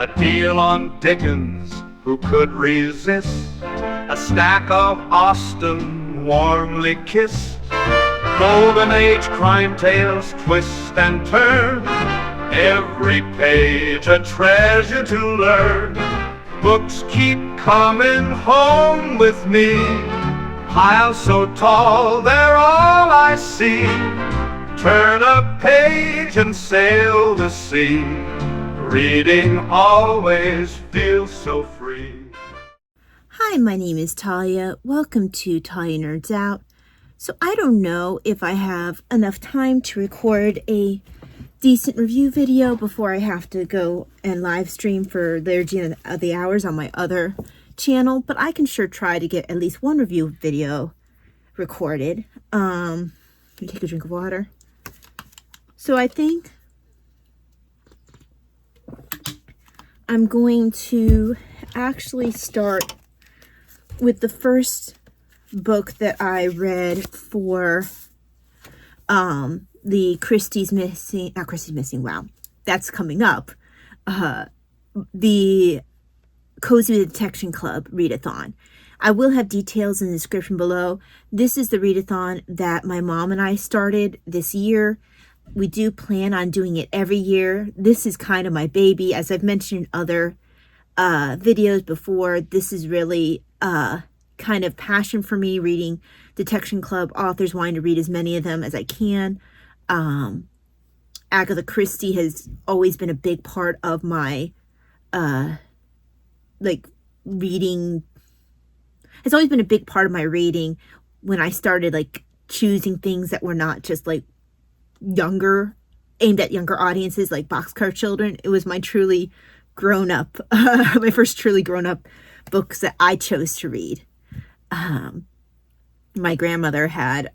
A deal on Dickens, who could resist? A stack of Austen, warmly kissed. Golden Age crime tales twist and turn, every page a treasure to learn. Books keep coming home with me, piles so tall they're all I see. Turn a page and sail the sea, reading always feels so free. Hi, my name is Talia. Welcome to Talia Nerds Out. So I don't know if I have enough time to record a decent review video before I have to go and live stream for Liturgy of the Hours on my other channel, but I can sure try to get at least one review video recorded. Let me take a drink of water. So I think I'm going to actually start with the first book that I read for the Christie's Missing, not Christie's Missing, wow, that's coming up. The Cozy Detection Club readathon. I will have details in the description below. This is the readathon that my mom and I started this year. We do plan on doing it every year. This is kind of my baby. As I've mentioned in other videos before, this is really kind of passion for me, reading Detection Club authors, wanting to read as many of them as I can. Agatha Christie has always been a big part of my reading. It's always been a big part of my reading when I started choosing things that were not just younger, aimed at younger audiences, like Boxcar Children. It was my truly grown up, my first truly grown up books that I chose to read. My grandmother had,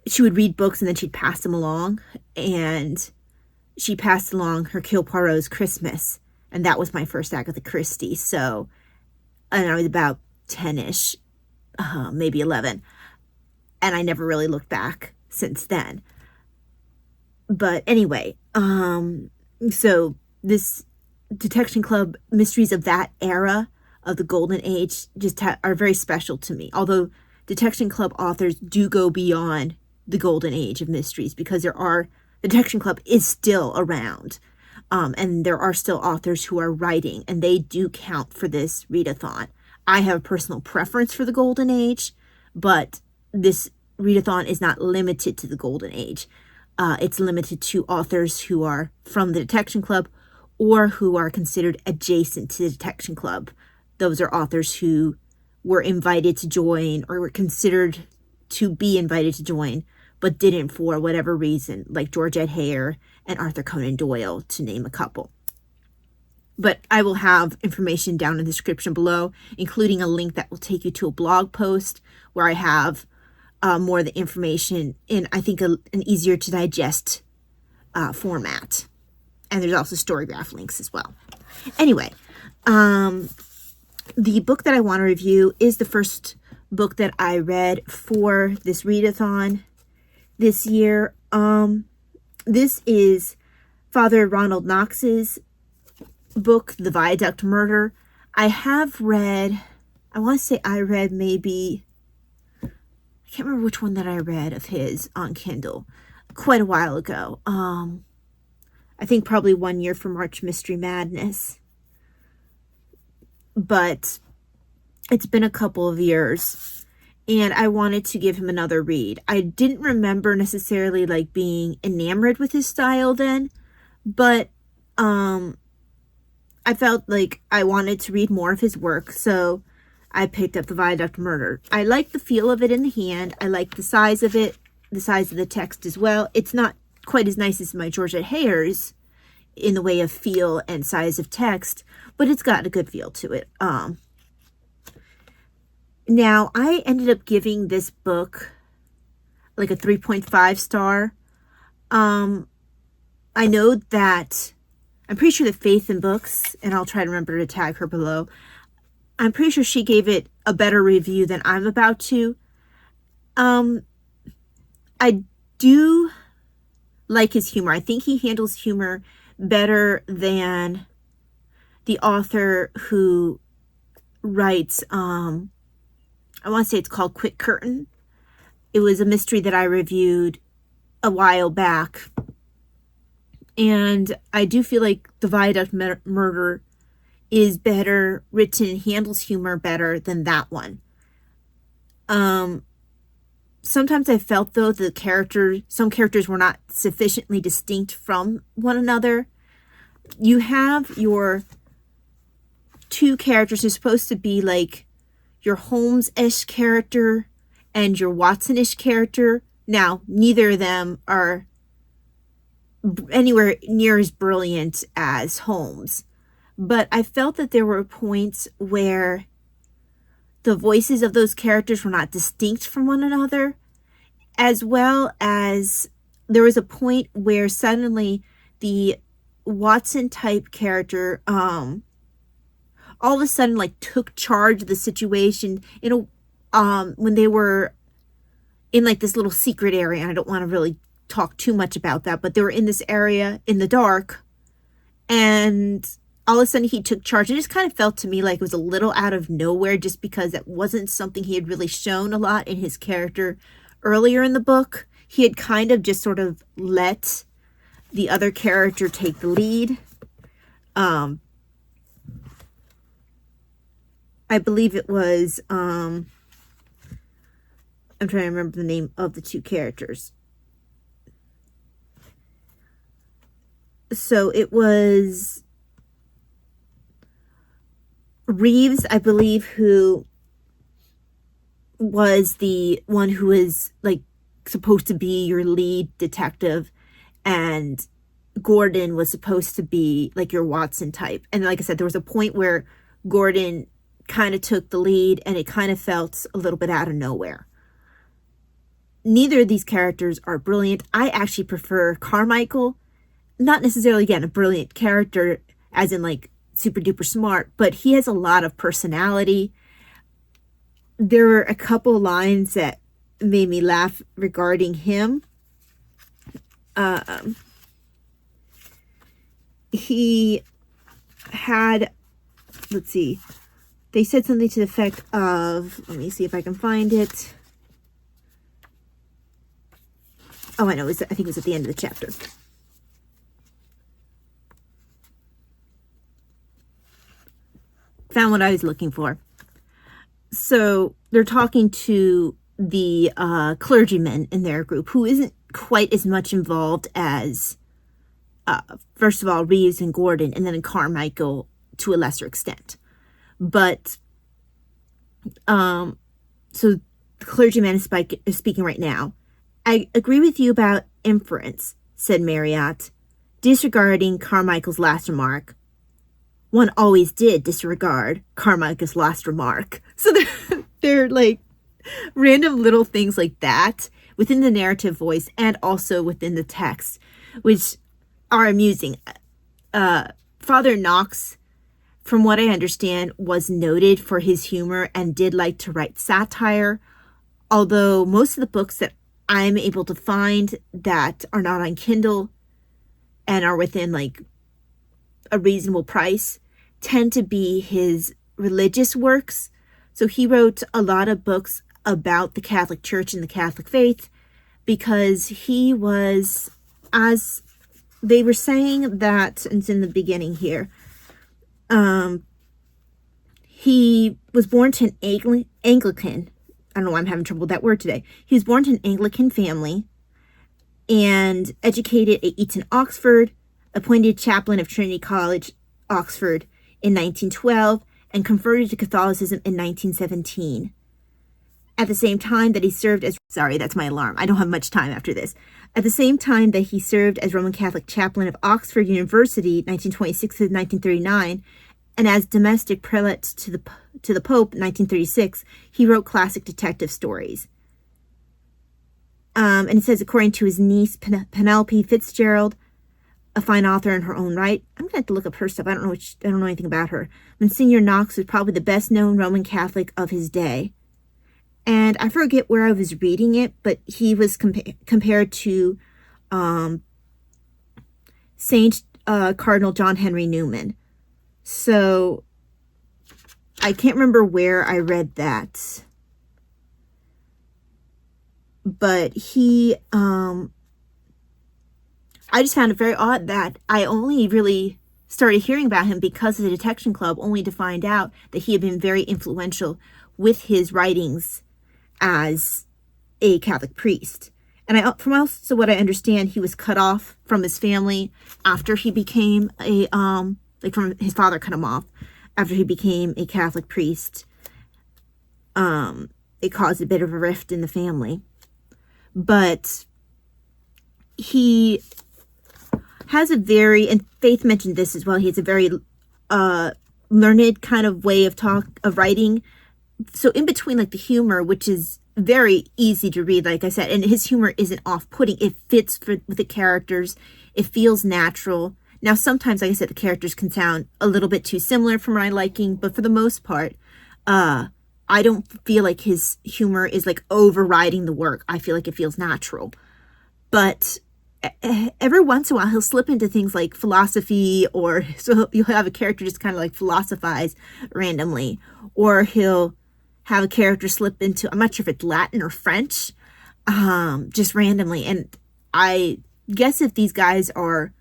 she would read books and then she'd pass them along, and she passed along Hercule Poirot's Christmas, and that was my first Agatha Christie. So, and I was about 10-ish, maybe 11, and I never really looked back since then. But anyway, so this Detection Club mysteries of that era of the Golden Age just are very special to me. Although Detection Club authors do go beyond the Golden Age of mysteries, because the Detection Club is still around. And there are still authors who are writing, and they do count for this readathon. I have a personal preference for the Golden Age, but this readathon is not limited to the Golden Age. It's limited to authors who are from the Detection Club or who are considered adjacent to the Detection Club. Those are authors who were invited to join or were considered to be invited to join, but didn't for whatever reason, like Georgette Heyer and Arthur Conan Doyle, to name a couple. But I will have information down in the description below, including a link that will take you to a blog post where I have more of the information in, I think, an easier to digest format. And there's also Storygraph links as well. Anyway, the book that I want to review is the first book that I read for this readathon this year. This is Father Ronald Knox's book, The Viaduct Murder. I have read, I want to say I read maybe, I can't remember which one that I read of his on Kindle quite a while ago. I think probably 1 year for March Mystery Madness. But it's been a couple of years, and I wanted to give him another read. I didn't remember necessarily being enamored with his style then, but I felt like I wanted to read more of his work, so I picked up The Viaduct Murder. I like the feel of it in the hand. I like the size of it, the size of the text as well. It's not quite as nice as my Georgette Heyer's in the way of feel and size of text, but it's got a good feel to it. Now, I ended up giving this book a 3.5 star. I know that, I'm pretty sure that Faith in Books, and I'll try to remember to tag her below, I'm pretty sure she gave it a better review than I'm about to. I do like his humor. I think he handles humor better than the author who writes, I want to say it's called Quick Curtain. It was a mystery that I reviewed a while back. And I do feel like the Viaduct murder is better written and handles humor better than that one. Sometimes I felt, though, some characters were not sufficiently distinct from one another. You have your two characters who are supposed to be like your Holmes-ish character and your Watson-ish character. Now, neither of them are anywhere near as brilliant as Holmes. But I felt that there were points where the voices of those characters were not distinct from one another, as well as there was a point where suddenly the Watson type character all of a sudden like took charge of the situation when they were in like this little secret area. And I don't want to really talk too much about that, but they were in this area in the dark, and all of a sudden he took charge. It just kind of felt to me like it was a little out of nowhere, just because that wasn't something he had really shown a lot in his character earlier in the book. He had kind of just sort of let the other character take the lead. I believe it was, I'm trying to remember the name of the two characters. So it was Reeves, I believe, who was the one who was like supposed to be your lead detective, and Gordon was supposed to be like your Watson type. And like I said, there was a point where Gordon kind of took the lead, and it kind of felt a little bit out of nowhere. Neither of these characters are brilliant. I actually prefer Carmichael. Not necessarily, again, a brilliant character, as in like super duper smart, but he has a lot of personality. There were a couple lines that made me laugh regarding him. He had, let's see, they said something to the effect of, let me see if I can find it. Oh, I know, I think it was at the end of the chapter. Found what I was looking for. So they're talking to the clergyman in their group, who isn't quite as much involved as, first of all, Reeves and Gordon, and then Carmichael to a lesser extent. But, so the clergyman is speaking right now. I agree with you about inference, said Marriott, disregarding Carmichael's last remark. One always did disregard Carmichael's last remark. So they're like random little things like that within the narrative voice and also within the text, which are amusing. Father Knox, from what I understand, was noted for his humor and did like to write satire, although most of the books that I'm able to find that are not on Kindle and are within like a reasonable price tend to be his religious works. So he wrote a lot of books about the Catholic Church and the Catholic faith, because he was, as they were saying that, and it's in the beginning here, he was born to an Anglican, I don't know why I'm having trouble with that word today. He was born to an Anglican family and educated at Eton, Oxford, appointed chaplain of Trinity College, Oxford in 1912, and converted to Catholicism in 1917. At the same time that he served as, sorry, that's my alarm. I don't have much time after this. At the same time that he served as Roman Catholic chaplain of Oxford University, 1926 to 1939, and as domestic prelate to the Pope, 1936, he wrote classic detective stories. And it says, according to his niece, Penelope Fitzgerald, a fine author in her own right. I'm gonna have to look up her stuff. I don't know anything about her. Monsignor Knox was probably the best known Roman Catholic of his day. And I forget where I was reading it, but he was compared to Saint Cardinal John Henry Newman. So I can't remember where I read that, but he, I just found it very odd that I only really started hearing about him because of the Detection Club, only to find out that he had been very influential with his writings as a Catholic priest. And from also what I understand, he was cut off from his family after he became a, from his father cut him off after he became a Catholic priest. It caused a bit of a rift in the family. But he has a very, and Faith mentioned this as well, he has a very learned kind of way of writing. So in between like the humor, which is very easy to read, like I said, and his humor isn't off-putting. It fits with the characters. It feels natural. Now, sometimes, like I said, the characters can sound a little bit too similar for my liking, but for the most part, I don't feel like his humor is like overriding the work. I feel like it feels natural. But every once in a while, he'll slip into things like philosophy, or so you'll have a character just kind of like philosophize randomly, or he'll have a character slip into, I'm not sure if it's Latin or French, just randomly. And I guess if these guys are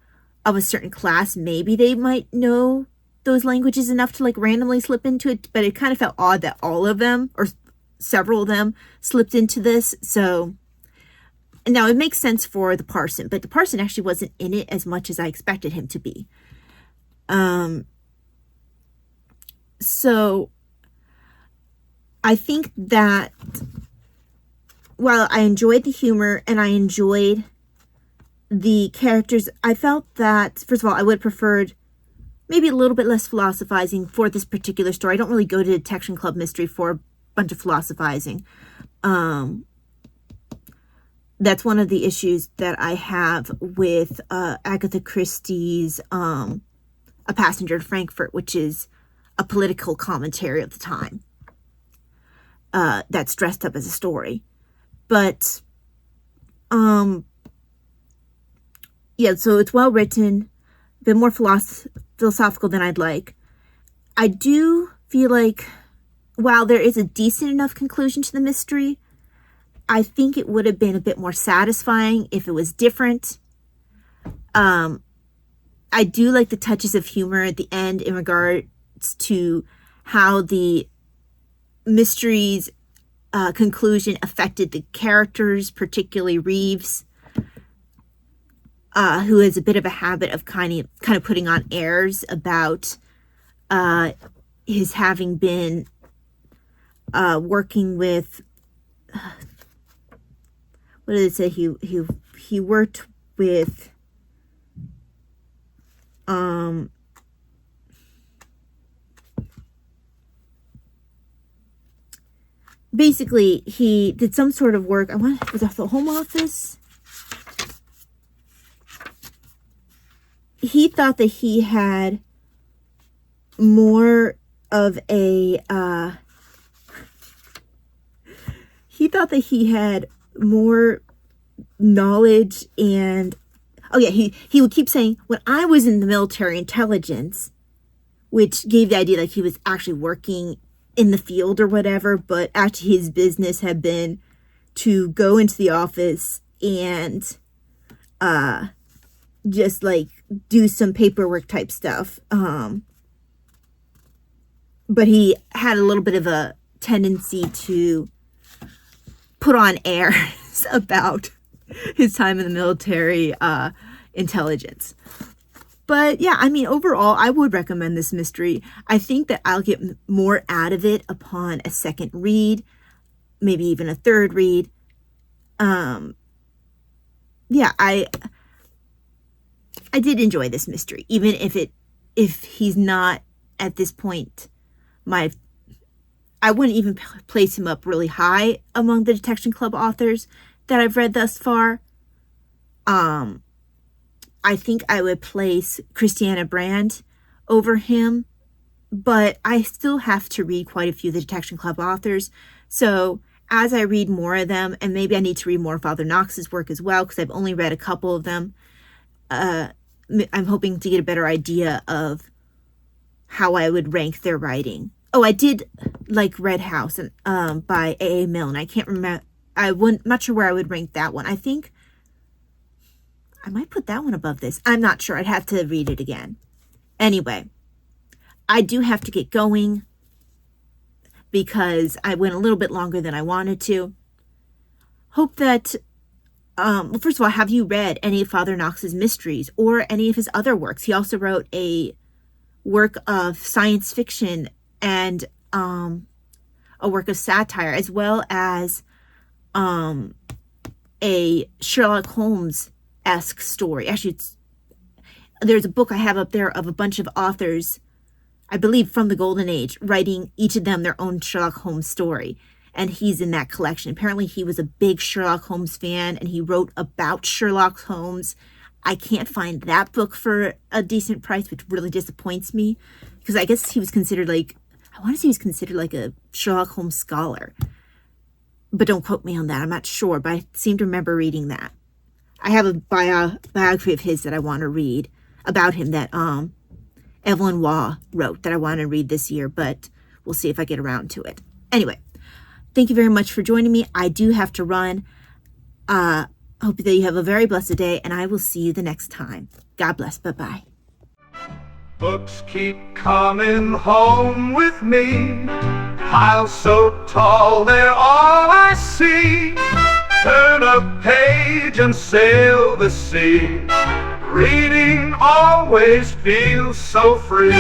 of a certain class, maybe they might know those languages enough to like randomly slip into it. But it kind of felt odd that all of them, or several of them, slipped into this. So now it makes sense for the parson, but the parson actually wasn't in it as much as I expected him to be. So I think that while I enjoyed the humor and I enjoyed the characters, I felt that, first of all, I would have preferred maybe a little bit less philosophizing for this particular story. I don't really go to Detection Club Mystery for a bunch of philosophizing. That's one of the issues that I have with Agatha Christie's A Passenger to Frankfurt, which is a political commentary of the time. That's dressed up as a story. But, yeah, so it's well written, a bit more philosophical than I'd like. I do feel like, while there is a decent enough conclusion to the mystery, I think it would have been a bit more satisfying if it was different. I do like the touches of humor at the end in regards to how the mystery's conclusion affected the characters, particularly Reeves, who has a bit of a habit of kind of putting on airs about his having been working with. What did it say? He worked with. Basically, he did some sort of work. Was it the Home Office? He thought that he had more of a. He thought that he had more knowledge and. Oh yeah, he would keep saying, when I was in the military intelligence, which gave the idea that he was actually working in the field or whatever, but actually his business had been to go into the office and just like do some paperwork type stuff. But he had a little bit of a tendency to put on airs about his time in the military intelligence. But yeah, I mean, overall, I would recommend this mystery. I think that I'll get more out of it upon a second read, maybe even a third read. Yeah, I did enjoy this mystery, even if he's not at this point I wouldn't even place him up really high among the Detection Club authors that I've read thus far. I think I would place Christiana Brand over him, but I still have to read quite a few of the Detection Club authors. So as I read more of them, and maybe I need to read more of Father Knox's work as well, because I've only read a couple of them, I'm hoping to get a better idea of how I would rank their writing. Oh, I did like Red House and by A.A. Milne. I can't remember. Not sure where I would rank that one. I think I might put that one above this. I'm not sure. I'd have to read it again. Anyway, I do have to get going because I went a little bit longer than I wanted to. Hope that, well, first of all, have you read any of Father Knox's mysteries or any of his other works? He also wrote a work of science fiction and a work of satire, as well as a Sherlock Holmes-esque story. Actually, there's a book I have up there of a bunch of authors, I believe from the Golden Age, writing each of them their own Sherlock Holmes story. And he's in that collection. Apparently he was a big Sherlock Holmes fan and he wrote about Sherlock Holmes. I can't find that book for a decent price, which really disappoints me, because I guess he was considered like, I want to say he was considered like a Sherlock Holmes scholar. But don't quote me on that. I'm not sure, but I seem to remember reading that. I have a biography of his that I want to read about him that Evelyn Waugh wrote that I want to read this year, but we'll see if I get around to it. Anyway, thank you very much for joining me. I do have to run. Hope that you have a very blessed day, and I will see you the next time. God bless. Bye-bye. Books keep coming home with me, piles so tall they're all I see. Turn a page and sail the sea. Reading always feels so free.